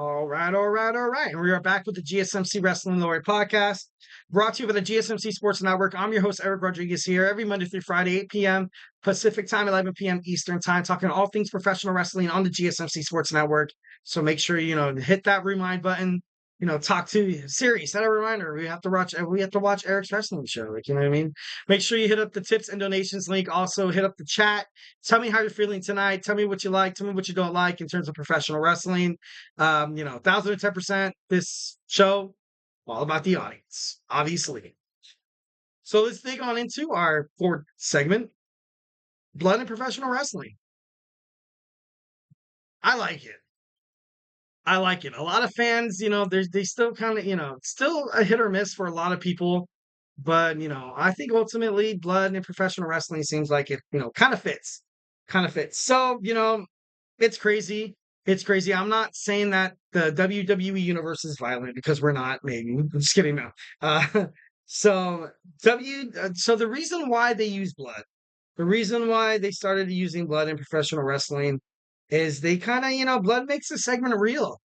All right, all right, all right. And we are back with the GSMC Wrestling Laureate podcast, brought to you by the GSMC Sports Network. I'm your host, Eric Rodriguez, here every Monday through Friday, 8 p.m. Pacific time, 11 p.m. Eastern time, talking all things professional wrestling on the GSMC Sports Network. So make sure, hit that rewind button, talk to Siri, set a reminder. We have to watch Eric's wrestling show. You know what I mean? Make sure you hit up the tips and donations link. Also hit up the chat. Tell me how you're feeling tonight. Tell me what you like. Tell me what you don't like in terms of professional wrestling. 1,010%. This show, all about the audience, obviously. So let's dig on into our fourth segment, blood and professional wrestling. I like it. I like it. A lot of fans, they still kind of, still a hit or miss for a lot of people. But, I think ultimately blood and professional wrestling seems like it, kind of fits. Kind of fits. So, it's crazy. It's crazy. I'm not saying that the WWE universe is violent because we're not, maybe. I'm just kidding now. Uh, so so the reason why they use blood, the reason why they started using blood in professional wrestling is they kind of, blood makes the segment real.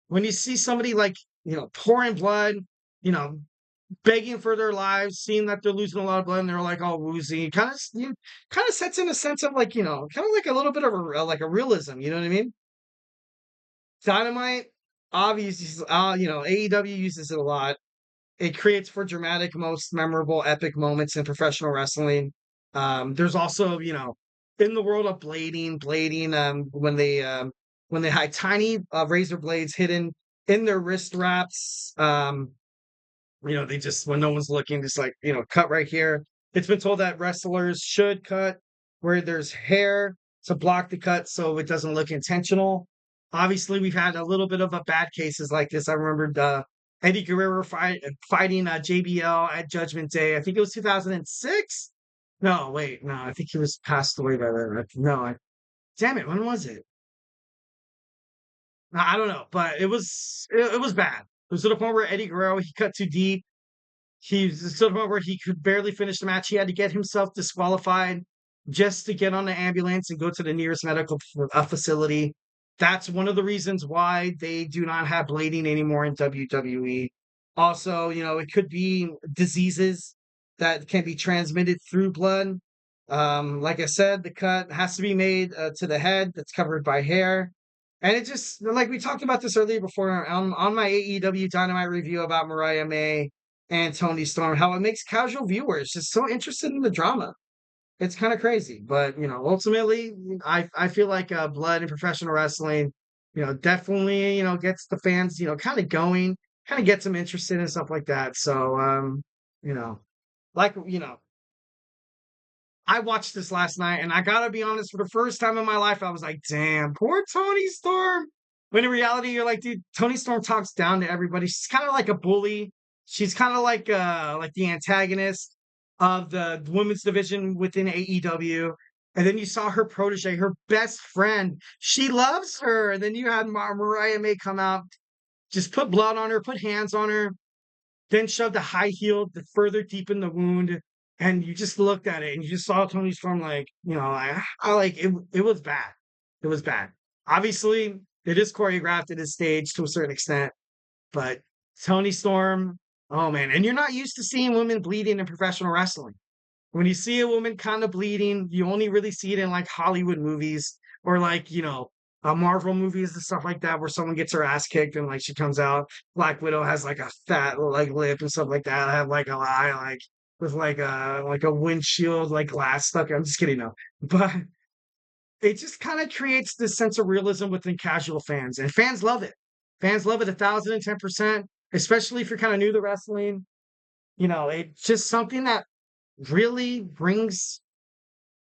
When you see somebody like, pouring blood, you know, begging for their lives, seeing that they're losing a lot of blood and they're like all woozy, kind of sets in a sense of like, kind of like a little bit of like a realism, you know what I mean? Dynamite, obviously, AEW uses it a lot. It creates for dramatic, most memorable, epic moments in professional wrestling. There's also, in the world of blading, when they hide tiny razor blades hidden in their wrist wraps. They just when no one's looking, just like cut right here. It's been told that wrestlers should cut where there's hair to block the cut so it doesn't look intentional. Obviously, we've had a little bit of a bad cases like this. I remembered Eddie Guerrero fighting JBL at Judgment Day. I think it was 2006. No, wait, no, I think he was passed away by then. No, damn it, when was it? I don't know, but it was bad. It was to the point where Eddie Guerrero he cut too deep. He's to the point where he could barely finish the match. He had to get himself disqualified just to get on the ambulance and go to the nearest medical facility. That's one of the reasons why they do not have blading anymore in WWE. Also, it could be diseases that can be transmitted through blood. Like I said, the cut has to be made to the head that's covered by hair. And it just, like we talked about this earlier before on my AEW Dynamite review about Mariah May and Tony Storm, how it makes casual viewers just so interested in the drama. It's kind of crazy, but ultimately, I feel like blood in professional wrestling, definitely gets the fans kind of going, kind of gets them interested and stuff like that. So you know, like I watched this last night, and I gotta be honest, for the first time in my life, I was like, "Damn, poor Tony Storm." When in reality, you're like, dude, Tony Storm talks down to everybody. She's kind of like a bully. She's kind of like the antagonist of the women's division within AEW. And then you saw her protege, her best friend. She loves her. And then you had Mariah May come out, just put blood on her, put hands on her, then shoved a high heel to further deepen the wound. And you just looked at it and you just saw Tony Storm like, I like it. It was bad. It was bad. Obviously, it is choreographed, it is staged to a certain extent, but Tony Storm, oh man, and you're not used to seeing women bleeding in professional wrestling. When you see a woman kind of bleeding, you only really see it in like Hollywood movies or like, Marvel movies and stuff like that, where someone gets her ass kicked and like she comes out. Black Widow has like a fat like lip and stuff like that. I have like a eye like with like a windshield like glass stuck. I'm just kidding, no, but it just kind of creates this sense of realism within casual fans, and fans love it. Fans love it 1,010%, especially if you're kind of new to wrestling. It's just something that really brings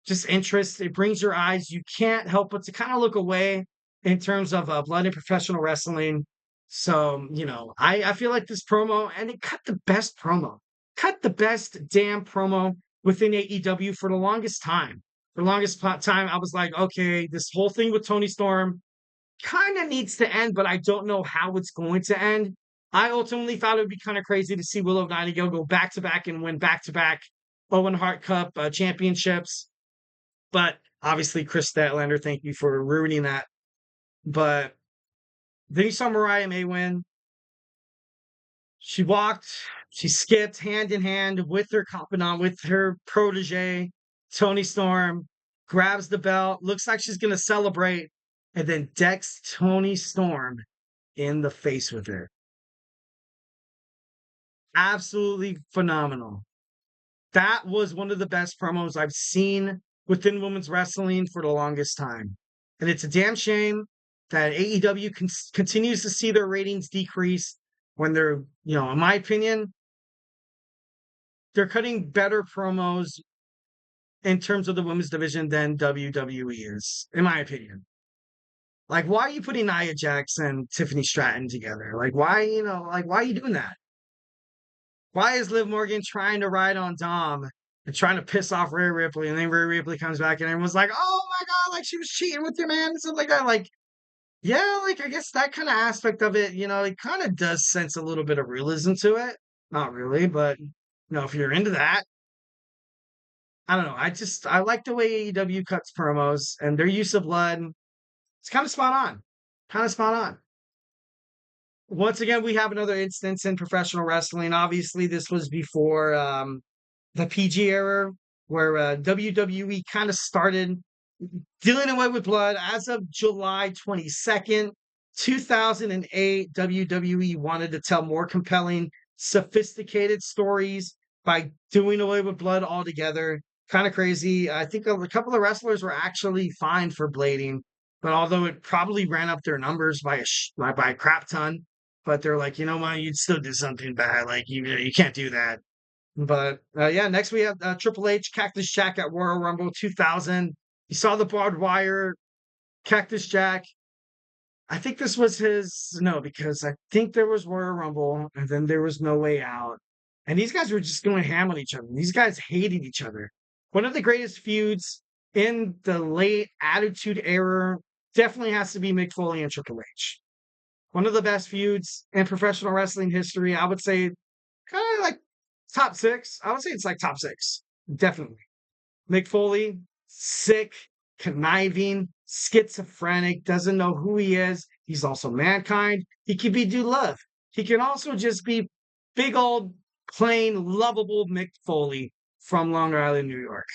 just interest. It brings your eyes. You can't help but to kind of look away in terms of blood and professional wrestling. So, I feel like this promo, and it cut the best damn promo within AEW for the longest time. For the longest time, I was like, okay, this whole thing with Tony Storm kind of needs to end, but I don't know how it's going to end. I ultimately thought it would be kind of crazy to see Willow Nightingale go back to back and win back to back Owen Hart Cup championships. But obviously, Chris Statlander, thank you for ruining that. But Then you saw Mariah May win. She walked, she skipped hand in hand with her confidant, with her protege, Tony Storm, grabs the belt, looks like she's going to celebrate, and then decks Tony Storm in the face with her. Absolutely phenomenal. That was one of the best promos I've seen within women's wrestling for the longest time. And it's a damn shame that AEW continues to see their ratings decrease when they're, in my opinion, they're cutting better promos in terms of the women's division than WWE is, in my opinion. Like, why are you putting Nia Jax and Tiffany Stratton together? Like, why are you doing that? Why is Liv Morgan trying to ride on Dom and trying to piss off Rhea Ripley? And then Rhea Ripley comes back and everyone's like, oh my God, like she was cheating with your man and stuff like that. Like, yeah, like I guess that kind of aspect of it, it kind of does sense a little bit of realism to it. Not really, but if you're into that, I don't know. I like the way AEW cuts promos and their use of blood. It's kind of spot on. Kind of spot on. Once again, we have another instance in professional wrestling. Obviously, this was before the PG era, where WWE kind of started dealing away with blood. As of July 22nd, 2008, WWE wanted to tell more compelling, sophisticated stories by doing away with blood altogether. Kind of crazy. I think a couple of wrestlers were actually fined for blading, but although it probably ran up their numbers by a crap ton, but they're like, you know what, you'd still do something bad. Like you can't do that. But yeah, next we have Triple H, Cactus Jack at Royal Rumble 2000. You saw the barbed wire, Cactus Jack. I think this was no, because I think there was Royal Rumble and then there was No Way Out. And these guys were just going ham on each other. These guys hated each other. One of the greatest feuds in the late Attitude Era definitely has to be Mick Foley and Triple H. One of the best feuds in professional wrestling history. I would say kind of like top six. I would say it's like top six. Definitely. Mick Foley, sick, conniving, schizophrenic, doesn't know who he is. He's also mankind. He can be Dude Love. He can also just be big old, plain, lovable Mick Foley from Long Island, New York.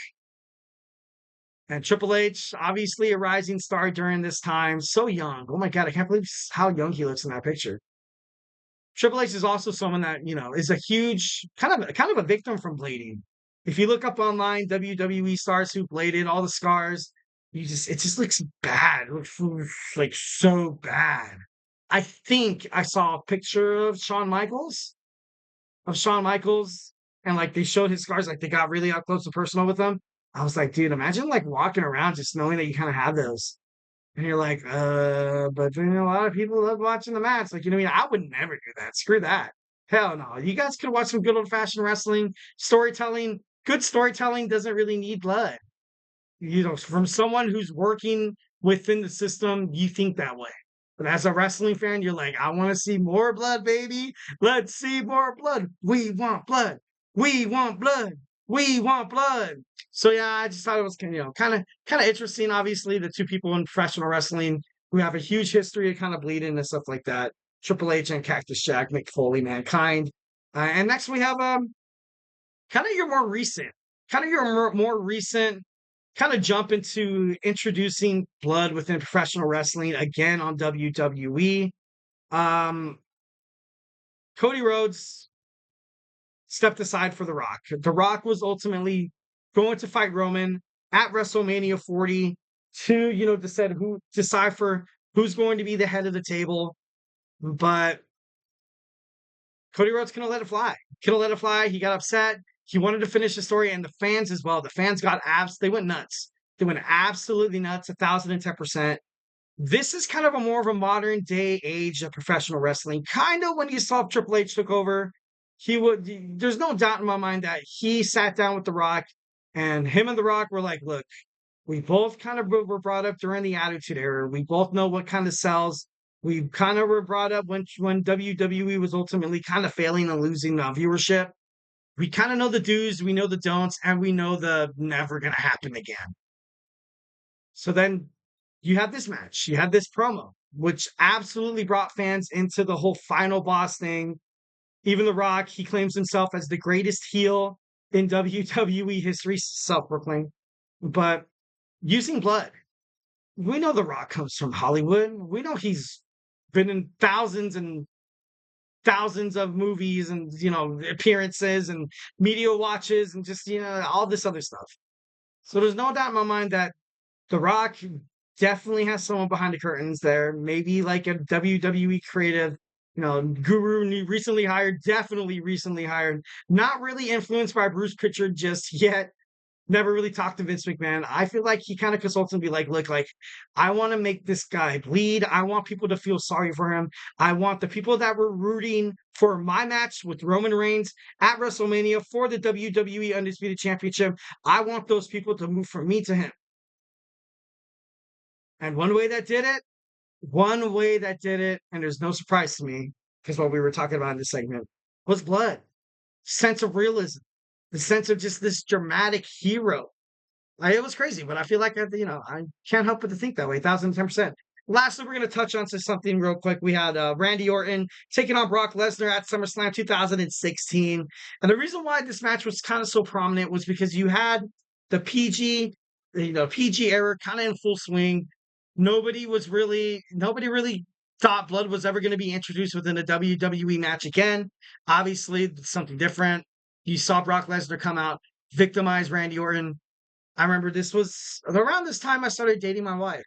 And Triple H, obviously a rising star during this time. So young. Oh my God, I can't believe how young he looks in that picture. Triple H is also someone that, is a huge kind of a victim from blading. If you look up online, WWE stars who bladed, all the scars, it just looks bad. It looks like so bad. I think I saw a picture of Shawn Michaels, and like they showed his scars, like they got really up close and personal with them. I was like, dude, imagine like walking around just knowing that you kind of have those. And you're like, but a lot of people love watching the match. Like, I would never do that. Screw that. Hell no. You guys could watch some good old fashioned wrestling, storytelling. Good storytelling doesn't really need blood. From someone who's working within the system, you think that way. But as a wrestling fan, you're like, I want to see more blood, baby. Let's see more blood. We want blood. We want blood. We want blood. So yeah, I just thought it was kind of interesting. Obviously, the two people in professional wrestling who have a huge history of kind of bleeding and stuff like that. Triple H and Cactus Jack, Mick Foley, Mankind. And next we have kind of your more recent kind of jump into introducing blood within professional wrestling again on WWE. Cody Rhodes stepped aside for The Rock. The Rock was ultimately going to fight Roman at WrestleMania 40 to, decipher who's going to be the head of the table. But Cody Rhodes couldn't let it fly. He got upset. He wanted to finish the story, and the fans as well. The fans got they went nuts. They went absolutely nuts, 1,010%. This is kind of more of a modern day age of professional wrestling. Kind of when you saw Triple H took over, there's no doubt in my mind that he sat down with The Rock, and him and The Rock were like, look, we both kind of were brought up during the Attitude Era. We both know what kind of sells. We kind of were brought up when WWE was ultimately kind of failing and losing viewership. We kind of know the do's, we know the don'ts, and we know the never going to happen again. So then you had this match. You had this promo. which absolutely brought fans into the whole final boss thing. Even The Rock, he claims himself as the greatest heel in WWE history, self-proclaimed. But using blood, we know The Rock comes from Hollywood. We know he's been in thousands and thousands of movies and appearances and media watches and just all this other stuff. So there's no doubt in my mind that The Rock definitely has someone behind the curtains there. Maybe like a WWE creative, guru recently hired, definitely recently hired, not really influenced by Bruce Pritchard just yet. Never really talked to Vince McMahon. I feel like he kind of consults and be like, look, like, I want to make this guy bleed. I want people to feel sorry for him. I want the people that were rooting for my match with Roman Reigns at WrestleMania for the WWE Undisputed Championship. I want those people to move from me to him. And one way that did it, and there's no surprise to me, because what we were talking about in this segment, was blood. Sense of realism. The sense of just this dramatic hero. It was crazy, but I feel like I can't help but to think that way, 1,010%. Lastly, we're going to touch on to something real quick. We had Randy Orton taking on Brock Lesnar at SummerSlam 2016, and the reason why this match was kind of so prominent was because you had the PG era kind of in full swing. Nobody really thought blood was ever going to be introduced within a WWE match again. Obviously, something different. You saw Brock Lesnar come out, victimize Randy Orton. I remember this was around this time I started dating my wife.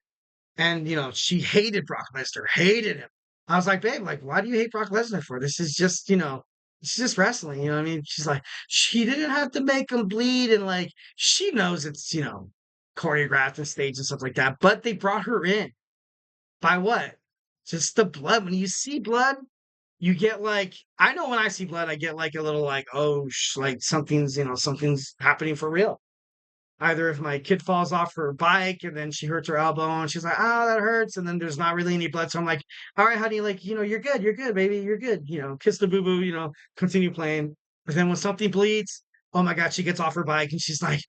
And, she hated Brock Lesnar, hated him. I was like, babe, like, why do you hate Brock Lesnar for? This is just, it's just wrestling. You know what I mean? She's like, she didn't have to make him bleed. And like, she knows it's, choreographed and staged and stuff like that. But they brought her in by what? Just the blood. When you see blood, you get like, I know when I see blood, I get like a little like, oh, like something's happening for real. Either if my kid falls off her bike and then she hurts her elbow and she's like, oh, that hurts. And then there's not really any blood. So I'm like, all right, honey, like, you're good, baby. You're good. Kiss the boo-boo, continue playing. But then when something bleeds, oh my God, she gets off her bike and she's like,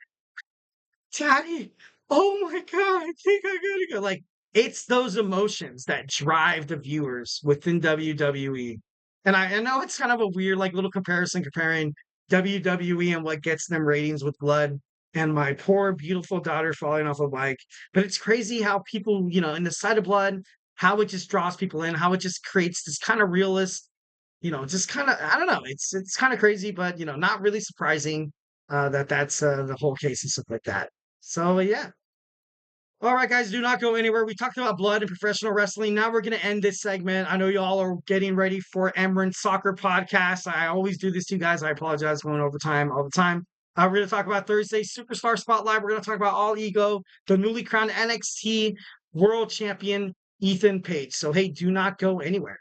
Daddy, oh my God, I think I gotta go. Like, it's those emotions that drive the viewers within WWE. And I know it's kind of a weird, like, little comparison comparing WWE and what gets them ratings with blood and my poor, beautiful daughter falling off a bike. But it's crazy how people, in the sight of blood, how it just draws people in, how it just creates this kind of realist, just kind of, I don't know. It's kind of crazy, but, not really surprising that's the whole case and stuff like that. So, yeah. All right, guys, do not go anywhere. We talked about blood and professional wrestling. Now we're going to end this segment. I know y'all are getting ready for Emran Soccer Podcast. I always do this to you guys. I apologize for going over time all the time. We're going to talk about Thursday's Superstar Spotlight. We're going to talk about All Ego, the newly crowned NXT World Champion, Ethan Page. So, hey, do not go anywhere.